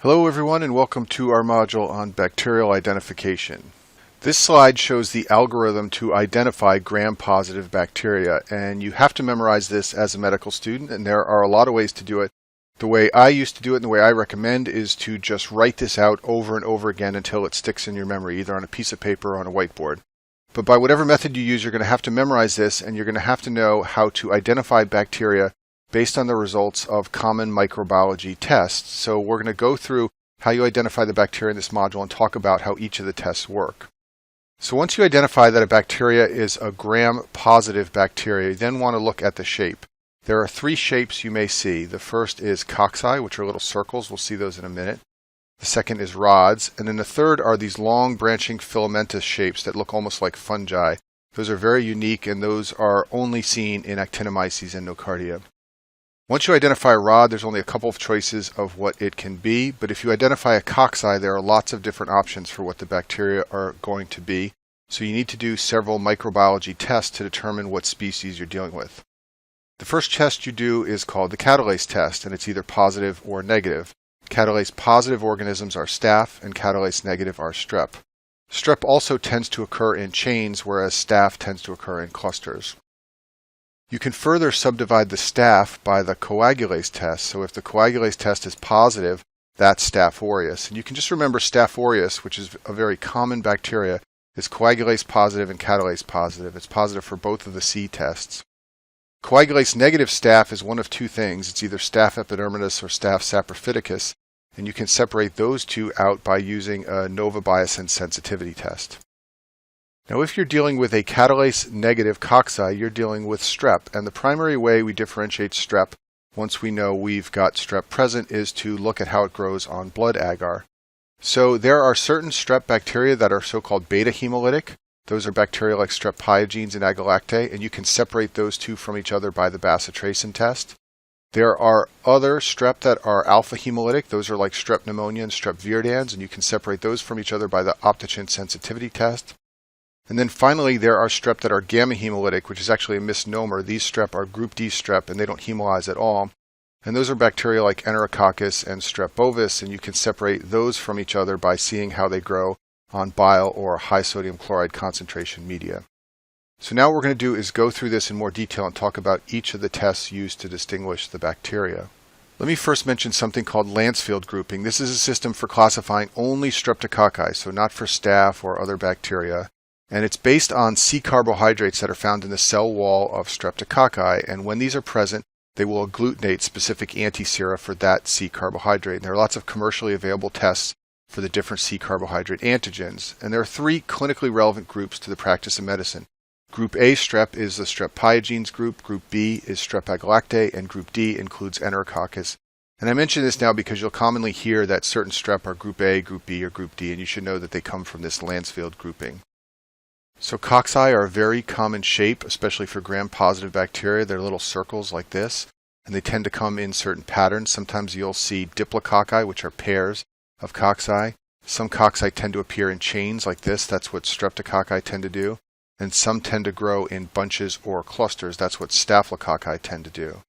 Hello everyone and welcome to our module on bacterial identification. This slide shows the algorithm to identify gram-positive bacteria, and you have to memorize this as a medical student, and there are a lot of ways to do it. The way I used to do it and the way I recommend is to just write this out over and over again until it sticks in your memory, either on a piece of paper or on a whiteboard. But by whatever method you use, you're going to have to memorize this, and you're going to have to know how to identify bacteria based on the results of common microbiology tests. So we're going to go through how you identify the bacteria in this module and talk about how each of the tests work. So once you identify that a bacteria is a gram-positive bacteria, you then want to look at the shape. There are three shapes you may see. The first is cocci, which are little circles. We'll see those in a minute. The second is rods. And then the third are these long branching filamentous shapes that look almost like fungi. Those are very unique, and those are only seen in actinomyces and nocardia. Once you identify a rod, there's only a couple of choices of what it can be, but if you identify a cocci, there are lots of different options for what the bacteria are going to be. So you need to do several microbiology tests to determine what species you're dealing with. The first test you do is called the catalase test, and it's either positive or negative. Catalase positive organisms are staph, and catalase negative are strep. Strep also tends to occur in chains, whereas staph tends to occur in clusters. You can further subdivide the staph by the coagulase test. So if the coagulase test is positive, that's Staph aureus. And you can just remember Staph aureus, which is a very common bacteria, is coagulase positive and catalase positive. It's positive for both of the C tests. Coagulase negative staph is one of two things. It's either Staph epidermidis or Staph saprophyticus, and you can separate those two out by using a novabiocin sensitivity test. Now, if you're dealing with a catalase negative cocci, you're dealing with strep, and the primary way we differentiate strep, once we know we've got strep present, is to look at how it grows on blood agar. So there are certain strep bacteria that are so-called beta hemolytic. Those are bacteria like strep pyogenes and agalactae, and you can separate those two from each other by the bacitracin test. There are other strep that are alpha hemolytic. Those are like strep pneumonia and strep viridans, and you can separate those from each other by the optochin sensitivity test. And then finally, there are strep that are gamma hemolytic, which is actually a misnomer. These strep are group D strep, and they don't hemolyze at all. And those are bacteria like Enterococcus and strep bovis, and you can separate those from each other by seeing how they grow on bile or high sodium chloride concentration media. So now what we're going to do is go through this in more detail and talk about each of the tests used to distinguish the bacteria. Let me first mention something called Lancefield grouping. This is a system for classifying only streptococci, so not for staph or other bacteria. And it's based on C carbohydrates that are found in the cell wall of streptococci, and when these are present, they will agglutinate specific antisera for that C carbohydrate. And there are lots of commercially available tests for the different C carbohydrate antigens, and there are three clinically relevant groups to the practice of medicine. Group A strep is the strep pyogenes group, Group B is strep agalactae, and Group D includes Enterococcus. And I mention this now because you'll commonly hear that certain strep are Group A, Group B, or Group D, and you should know that they come from this Lancefield grouping. So cocci are a very common shape, especially for gram-positive bacteria. They're little circles like this, and they tend to come in certain patterns. Sometimes you'll see diplococci, which are pairs of cocci. Some cocci tend to appear in chains like this. That's what streptococci tend to do. And some tend to grow in bunches or clusters. That's what staphylococci tend to do.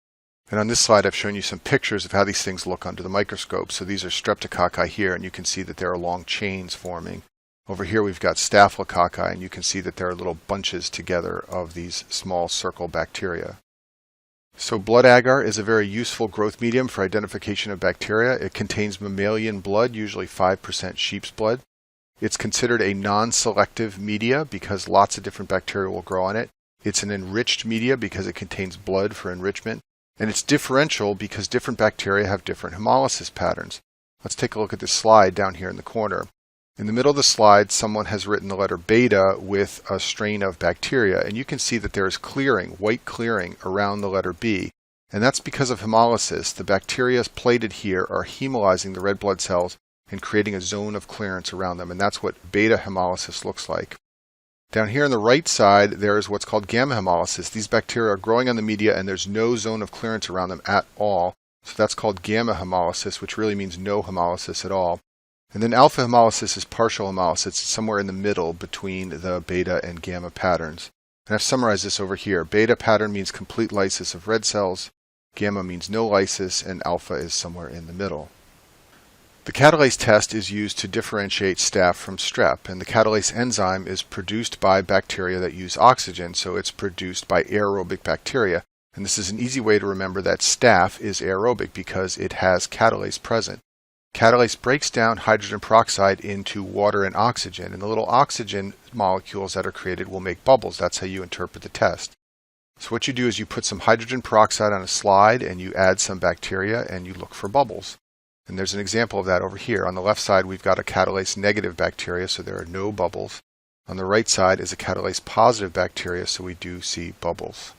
And on this slide, I've shown you some pictures of how these things look under the microscope. So these are streptococci here, and you can see that there are long chains forming. Over here we've got staphylococci, and you can see that there are little bunches together of these small circle bacteria. So blood agar is a very useful growth medium for identification of bacteria. It contains mammalian blood, usually 5% sheep's blood. It's considered a non-selective media because lots of different bacteria will grow on it. It's an enriched media because it contains blood for enrichment. And it's differential because different bacteria have different hemolysis patterns. Let's take a look at this slide down here in the corner. In the middle of the slide, someone has written the letter beta with a strain of bacteria, and you can see that there is clearing, white clearing around the letter B. And that's because of hemolysis. The bacteria plated here are hemolyzing the red blood cells and creating a zone of clearance around them, and that's what beta hemolysis looks like. Down here on the right side, there is what's called gamma hemolysis. These bacteria are growing on the media, and there's no zone of clearance around them at all. So that's called gamma hemolysis, which really means no hemolysis at all. And then alpha hemolysis is partial hemolysis. It's somewhere in the middle between the beta and gamma patterns. And I've summarized this over here. Beta pattern means complete lysis of red cells. Gamma means no lysis, and alpha is somewhere in the middle. The catalase test is used to differentiate staph from strep, and the catalase enzyme is produced by bacteria that use oxygen, so it's produced by aerobic bacteria. And this is an easy way to remember that staph is aerobic because it has catalase present. Catalase breaks down hydrogen peroxide into water and oxygen, and the little oxygen molecules that are created will make bubbles. That's how you interpret the test. So what you do is you put some hydrogen peroxide on a slide and you add some bacteria and you look for bubbles. And there's an example of that over here. On the left side we've got a catalase negative bacteria, so there are no bubbles. On the right side is a catalase positive bacteria, so we do see bubbles.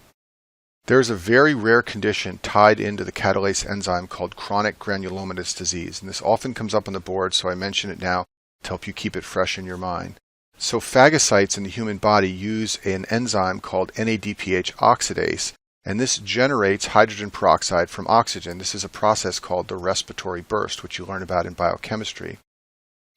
There is a very rare condition tied into the catalase enzyme called chronic granulomatous disease, and this often comes up on the board, so I mention it now to help you keep it fresh in your mind. So phagocytes in the human body use an enzyme called NADPH oxidase, and this generates hydrogen peroxide from oxygen. This is a process called the respiratory burst, which you learn about in biochemistry.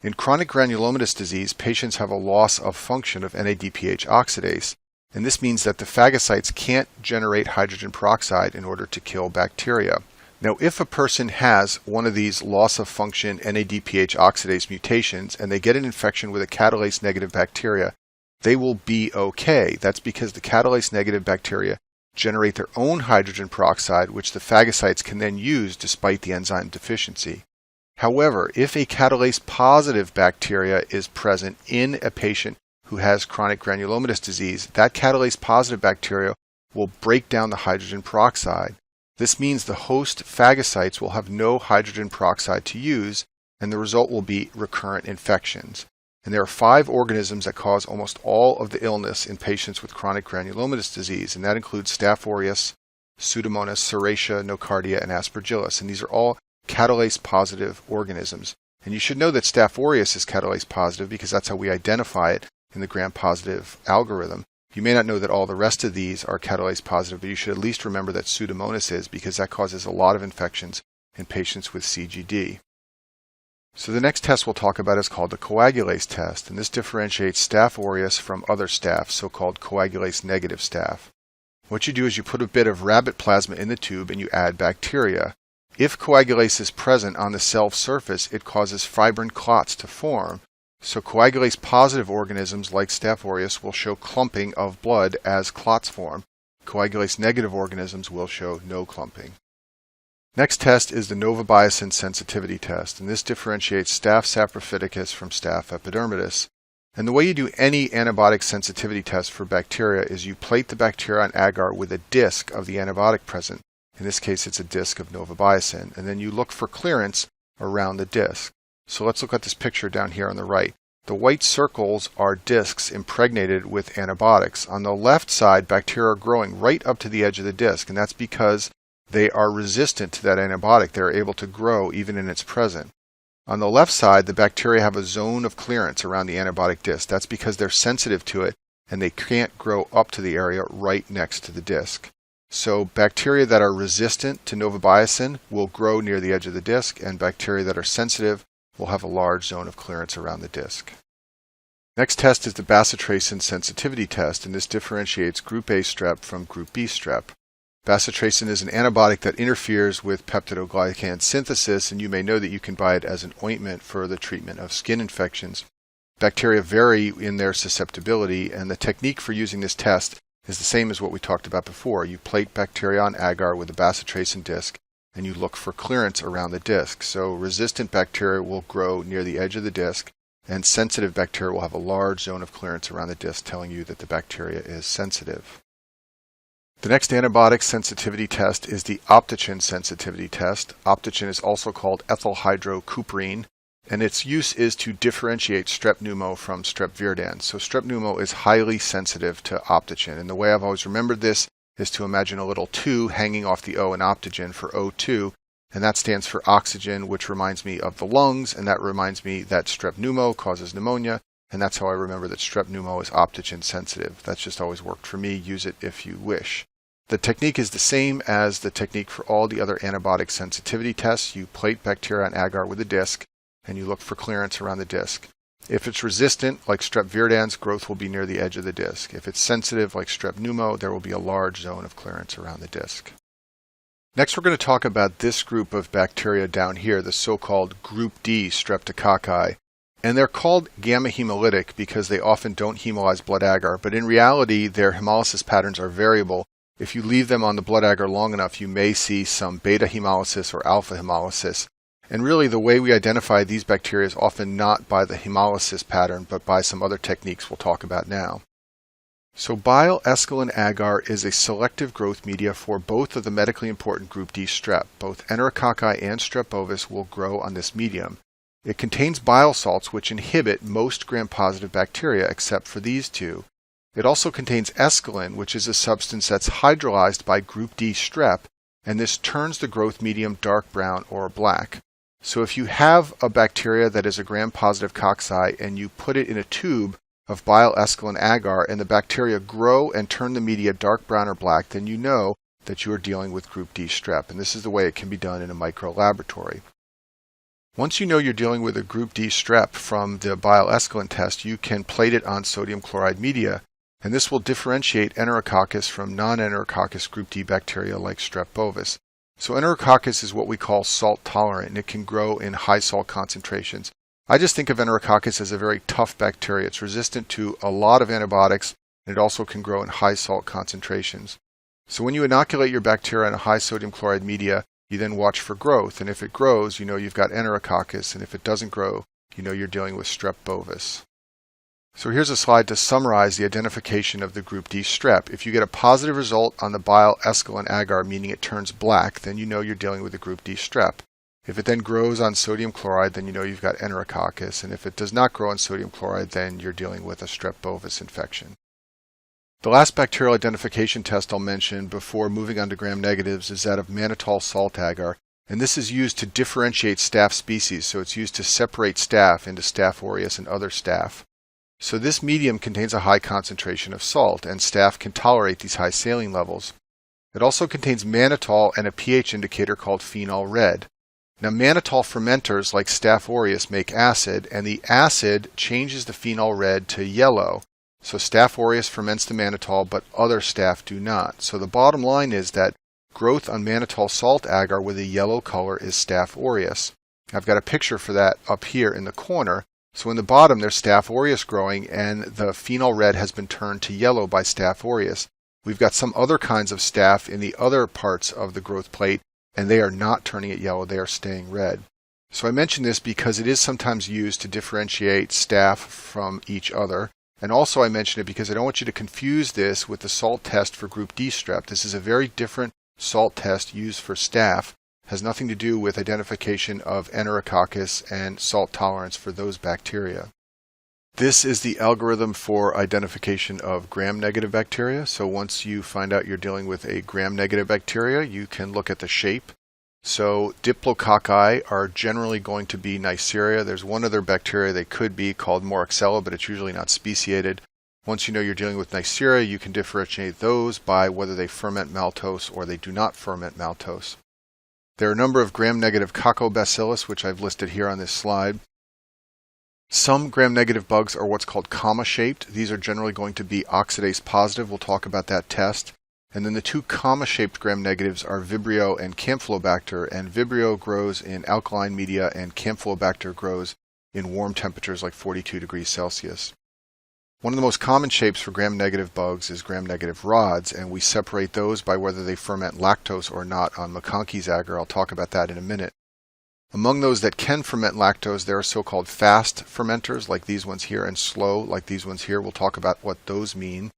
In chronic granulomatous disease, patients have a loss of function of NADPH oxidase, and this means that the phagocytes can't generate hydrogen peroxide in order to kill bacteria. Now, if a person has one of these loss of function NADPH oxidase mutations and they get an infection with a catalase negative bacteria, they will be okay. That's because the catalase negative bacteria generate their own hydrogen peroxide, which the phagocytes can then use despite the enzyme deficiency. However, if a catalase positive bacteria is present in a patient who has chronic granulomatous disease, that catalase positive bacteria will break down the hydrogen peroxide. This means the host phagocytes will have no hydrogen peroxide to use, and the result will be recurrent infections. And there are 5 organisms that cause almost all of the illness in patients with chronic granulomatous disease, and that includes Staph aureus, Pseudomonas, Serratia, Nocardia, and Aspergillus. And these are all catalase positive organisms. And you should know that Staph aureus is catalase positive because that's how we identify it in the gram-positive algorithm. You may not know that all the rest of these are catalase positive, but you should at least remember that Pseudomonas is, because that causes a lot of infections in patients with CGD. So the next test we'll talk about is called the coagulase test, and this differentiates Staph aureus from other staph, so-called coagulase negative staph. What you do is you put a bit of rabbit plasma in the tube and you add bacteria. If coagulase is present on the cell surface, it causes fibrin clots to form. So coagulase positive organisms like Staph aureus will show clumping of blood as clots form. Coagulase negative organisms will show no clumping. Next test is the novobiocin sensitivity test, and this differentiates Staph saprophyticus from Staph epidermidis. And the way you do any antibiotic sensitivity test for bacteria is you plate the bacteria on agar with a disc of the antibiotic present. In this case, it's a disc of novobiocin, and then you look for clearance around the disc. So let's look at this picture down here on the right. The white circles are discs impregnated with antibiotics. On the left side, bacteria are growing right up to the edge of the disc, and that's because they are resistant to that antibiotic. They're able to grow even in its presence. On the left side, the bacteria have a zone of clearance around the antibiotic disc. That's because they're sensitive to it, and they can't grow up to the area right next to the disc. So bacteria that are resistant to novobiocin will grow near the edge of the disc, and bacteria that are sensitive will have a large zone of clearance around the disc. Next test is the bacitracin sensitivity test, and this differentiates group A strep from group B strep. Bacitracin is an antibiotic that interferes with peptidoglycan synthesis, and you may know that you can buy it as an ointment for the treatment of skin infections. Bacteria vary in their susceptibility, and the technique for using this test is the same as what we talked about before. You plate bacteria on agar with a bacitracin disc, and you look for clearance around the disc. So resistant bacteria will grow near the edge of the disc, and sensitive bacteria will have a large zone of clearance around the disc, telling you that the bacteria is sensitive. The next antibiotic sensitivity test is the optichin sensitivity test. Optichin is also called ethyl hydrocuprine, and its use is to differentiate strep pneumo from strep viridans. So strep pneumo is highly sensitive to optichin, and the way I've always remembered this is to imagine a little 2 hanging off the O in optogen for O2, and that stands for oxygen, which reminds me of the lungs, and that reminds me that strep pneumo causes pneumonia, and that's how I remember that strep pneumo is optichin sensitive. That's just always worked for me. Use it if you wish. The technique is the same as the technique for all the other antibiotic sensitivity tests. You plate bacteria on agar with a disc, and you look for clearance around the disc. If it's resistant, like strep viridans, growth will be near the edge of the disc. If it's sensitive, like strep pneumo, there will be a large zone of clearance around the disc. Next, we're going to talk about this group of bacteria down here, the so-called Group D streptococci. And they're called gamma hemolytic because they often don't hemolyze blood agar, but in reality, their hemolysis patterns are variable. If you leave them on the blood agar long enough, you may see some beta hemolysis or alpha hemolysis. And really, the way we identify these bacteria is often not by the hemolysis pattern, but by some other techniques we'll talk about now. So bile esculin agar is a selective growth media for both of the medically important group D strep. Both enterococci and strep bovis will grow on this medium. It contains bile salts which inhibit most gram-positive bacteria except for these two. It also contains esculin, which is a substance that's hydrolyzed by group D strep, and this turns the growth medium dark brown or black. So if you have a bacteria that is a gram-positive cocci and you put it in a tube of bile esculin agar and the bacteria grow and turn the media dark brown or black, then you know that you are dealing with group D strep. And this is the way it can be done in a micro laboratory. Once you know you're dealing with a group D strep from the bile esculin test, you can plate it on sodium chloride media, and this will differentiate Enterococcus from non-Enterococcus group D bacteria like strep bovis. So Enterococcus is what we call salt tolerant, and it can grow in high salt concentrations. I just think of Enterococcus as a very tough bacteria. It's resistant to a lot of antibiotics, and it also can grow in high salt concentrations. So when you inoculate your bacteria in a high sodium chloride media, you then watch for growth, and if it grows, you know you've got Enterococcus, and if it doesn't grow, you know you're dealing with strep bovis. So here's a slide to summarize the identification of the group D strep. If you get a positive result on the bile esculin agar, meaning it turns black, then you know you're dealing with the group D strep. If it then grows on sodium chloride, then you know you've got Enterococcus, and if it does not grow on sodium chloride, then you're dealing with a strep bovis infection. The last bacterial identification test I'll mention before moving on to gram-negatives is that of mannitol salt agar, and this is used to differentiate staph species, so it's used to separate staph into Staph aureus and other staph. So this medium contains a high concentration of salt, and staph can tolerate these high saline levels. It also contains mannitol and a pH indicator called phenol red. Now mannitol fermenters like Staph aureus make acid, and the acid changes the phenol red to yellow. So Staph aureus ferments the mannitol, but other staph do not. So the bottom line is that growth on mannitol salt agar with a yellow color is Staph aureus. I've got a picture for that up here in the corner. So in the bottom there's Staph aureus growing, and the phenol red has been turned to yellow by Staph aureus. We've got some other kinds of staph in the other parts of the growth plate, and they are not turning it yellow, they are staying red. So I mention this because it is sometimes used to differentiate staph from each other. And also I mention it because I don't want you to confuse this with the salt test for group D strep. This is a very different salt test used for staph. It has nothing to do with identification of Enterococcus and salt tolerance for those bacteria. This is the algorithm for identification of gram-negative bacteria. So once you find out you're dealing with a gram-negative bacteria, you can look at the shape. So diplococci are generally going to be Neisseria. There's one other bacteria they could be called Moraxella, but it's usually not speciated. Once you know you're dealing with Neisseria, you can differentiate those by whether they ferment maltose or they do not ferment maltose. There are a number of gram-negative Coccobacillus, which I've listed here on this slide. Some gram-negative bugs are what's called comma-shaped. These are generally going to be oxidase positive. We'll talk about that test. And then the two comma-shaped gram-negatives are Vibrio and Campylobacter, and Vibrio grows in alkaline media and Campylobacter grows in warm temperatures like 42 degrees Celsius. One of the most common shapes for gram-negative bugs is gram-negative rods, and we separate those by whether they ferment lactose or not on McConkey's agar. I'll talk about that in a minute. Among those that can ferment lactose, there are so-called fast fermenters like these ones here and slow like these ones here. We'll talk about what those mean.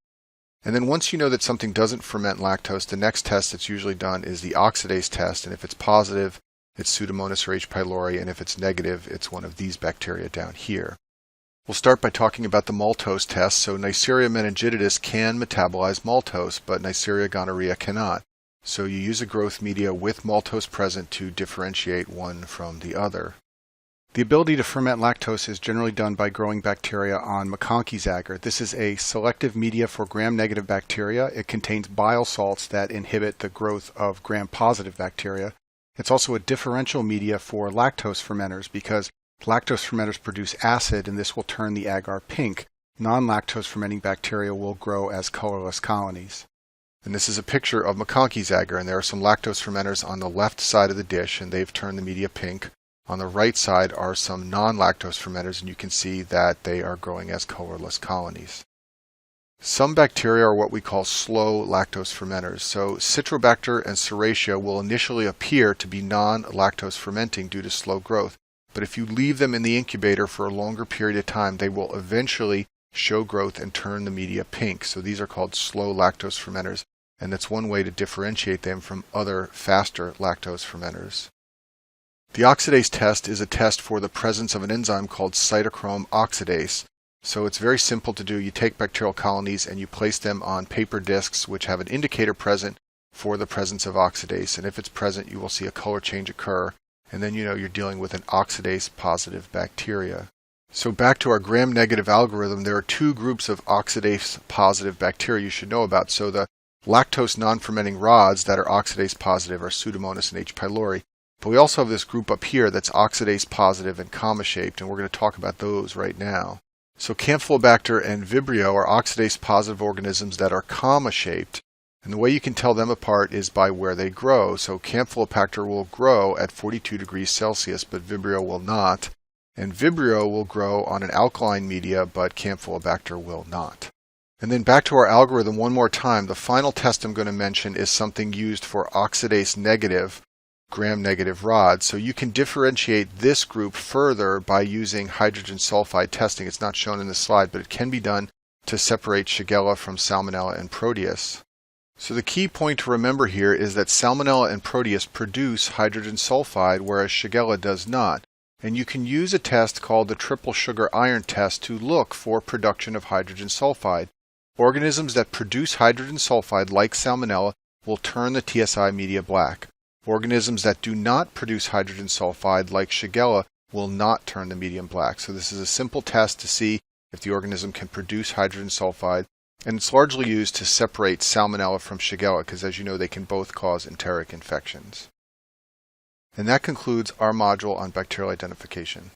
And then once you know that something doesn't ferment lactose, the next test that's usually done is the oxidase test, and if it's positive, it's Pseudomonas or H. pylori, and if it's negative, it's one of these bacteria down here. We'll start by talking about the maltose test. So Neisseria meningitidis can metabolize maltose, but Neisseria gonorrhea cannot. So you use a growth media with maltose present to differentiate one from the other. The ability to ferment lactose is generally done by growing bacteria on McConkey's agar. This is a selective media for gram-negative bacteria. It contains bile salts that inhibit the growth of gram-positive bacteria. It's also a differential media for lactose fermenters because lactose fermenters produce acid, and this will turn the agar pink. Non-lactose fermenting bacteria will grow as colorless colonies. And this is a picture of McConkey's agar, and there are some lactose fermenters on the left side of the dish, and they've turned the media pink. On the right side are some non-lactose fermenters, and you can see that they are growing as colorless colonies. Some bacteria are what we call slow lactose fermenters. So Citrobacter and Serratia will initially appear to be non-lactose fermenting due to slow growth. But if you leave them in the incubator for a longer period of time, they will eventually show growth and turn the media pink. So these are called slow lactose fermenters, and that's one way to differentiate them from other faster lactose fermenters. The oxidase test is a test for the presence of an enzyme called cytochrome oxidase. So it's very simple to do. You take bacterial colonies and you place them on paper discs which have an indicator present for the presence of oxidase. And if it's present, you will see a color change occur. And then you know you're dealing with an oxidase-positive bacteria. So back to our gram-negative algorithm, there are two groups of oxidase-positive bacteria you should know about. So the lactose non-fermenting rods that are oxidase-positive are Pseudomonas and H. pylori. But we also have this group up here that's oxidase-positive and comma-shaped, and we're going to talk about those right now. So Campylobacter and Vibrio are oxidase-positive organisms that are comma-shaped. And the way you can tell them apart is by where they grow. So Campylobacter will grow at 42 degrees Celsius, but Vibrio will not. And Vibrio will grow on an alkaline media, but Campylobacter will not. And then back to our algorithm one more time. The final test I'm going to mention is something used for oxidase-negative, gram-negative rods. So you can differentiate this group further by using hydrogen sulfide testing. It's not shown in this slide, but it can be done to separate Shigella from Salmonella and Proteus. So the key point to remember here is that Salmonella and Proteus produce hydrogen sulfide, whereas Shigella does not. And you can use a test called the triple sugar iron test to look for production of hydrogen sulfide. Organisms that produce hydrogen sulfide, like Salmonella, will turn the TSI media black. Organisms that do not produce hydrogen sulfide, like Shigella, will not turn the medium black. So this is a simple test to see if the organism can produce hydrogen sulfide. And it's largely used to separate Salmonella from Shigella because, as you know, they can both cause enteric infections. And that concludes our module on bacterial identification.